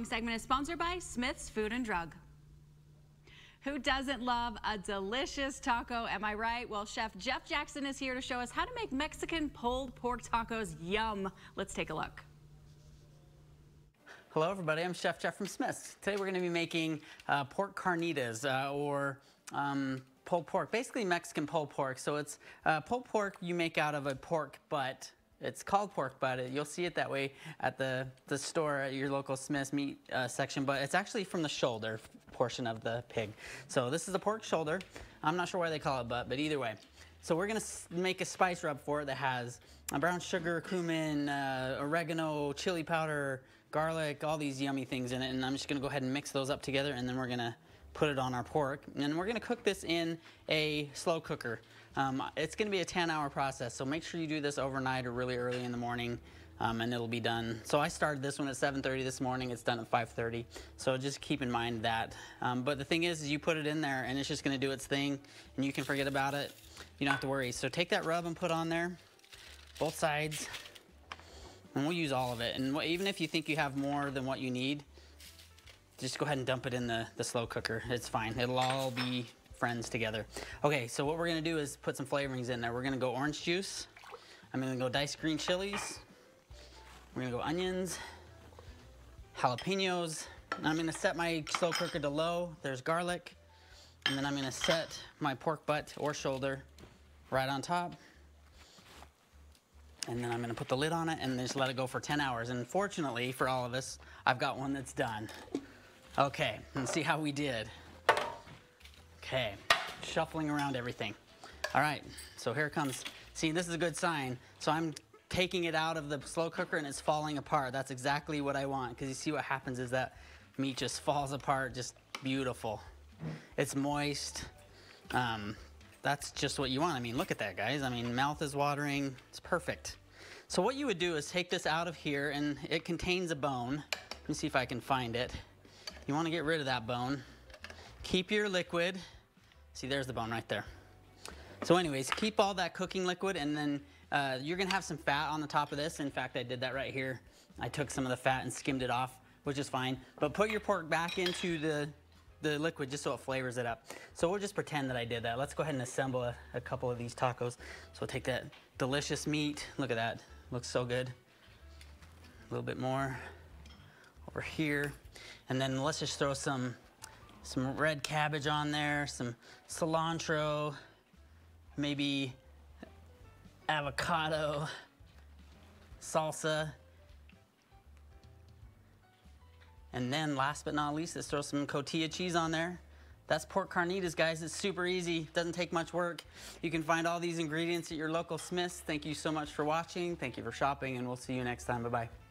Segment is sponsored by Smith's Food and Drug. Who doesn't love a delicious taco, am I right? Well, Chef Jeff Jackson is here to show us how to make Mexican pulled pork tacos. Yum. Let's take a look. Hello everybody, I'm Chef Jeff from Smith's. Today we're going to be making pork carnitas or pulled pork, basically Mexican pulled pork. So it's pulled pork you make out of a pork butt. It's called pork butt. You'll see it that way at the store at your local Smith's meat section, but it's actually from the shoulder portion of the pig. So this is a pork shoulder. I'm not sure why they call it butt, but either way. So we're gonna make a spice rub for it that has brown sugar, cumin, oregano, chili powder, garlic, all these yummy things in it. And I'm just gonna go ahead and mix those up together, and then we're gonna put it on our pork. And we're gonna cook this in a slow cooker. It's gonna be a 10-hour process, so make sure you do this overnight or really early in the morning, and it'll be done. So I started this one at 7:30 this morning. It's done at 5:30, so just keep in mind that. But the thing is you put it in there, and it's just gonna do its thing, and you can forget about it. You don't have to worry. So take that rub and put on there, both sides, and we'll use all of it. And even if you think you have more than what you need, just go ahead and dump it in the slow cooker. It's fine. It'll all be friends together. Okay, so what we're gonna do is put some flavorings in there. We're gonna go orange juice. I'm gonna go diced green chilies. We're gonna go onions, jalapenos. I'm gonna set my slow cooker to low. There's garlic. And then I'm gonna set my pork butt or shoulder right on top. And then I'm gonna put the lid on it and just let it go for 10 hours. And fortunately for all of us, I've got one that's done. Okay, let's see how we did. Okay, shuffling around everything. All right, so here it comes. See, this is a good sign. So I'm taking it out of the slow cooker and it's falling apart. That's exactly what I want, because you see what happens is that meat just falls apart, just beautiful. It's moist. That's just what you want. I mean, look at that, guys. I mean, mouth is watering. It's perfect. So what you would do is take this out of here, and it contains a bone. Let me see if I can find it. You want to get rid of that bone. Keep your liquid. See, there's the bone right there. So anyways, keep all that cooking liquid, and then you're gonna have some fat on the top of this. In fact, I did that right here. I took some of the fat and skimmed it off, which is fine. But put your pork back into the liquid just so it flavors it up. So we'll just pretend that I did that. Let's go ahead and assemble a couple of these tacos. So we'll take that delicious meat. Look at that, looks so good. A little bit more over here. And then let's just throw some red cabbage on there, some cilantro, maybe avocado, salsa. And then last but not least, let's throw some cotija cheese on there. That's pork carnitas, guys. It's super easy. Doesn't take much work. You can find all these ingredients at your local Smith's. Thank you so much for watching. Thank you for shopping, and we'll see you next time. Bye-bye.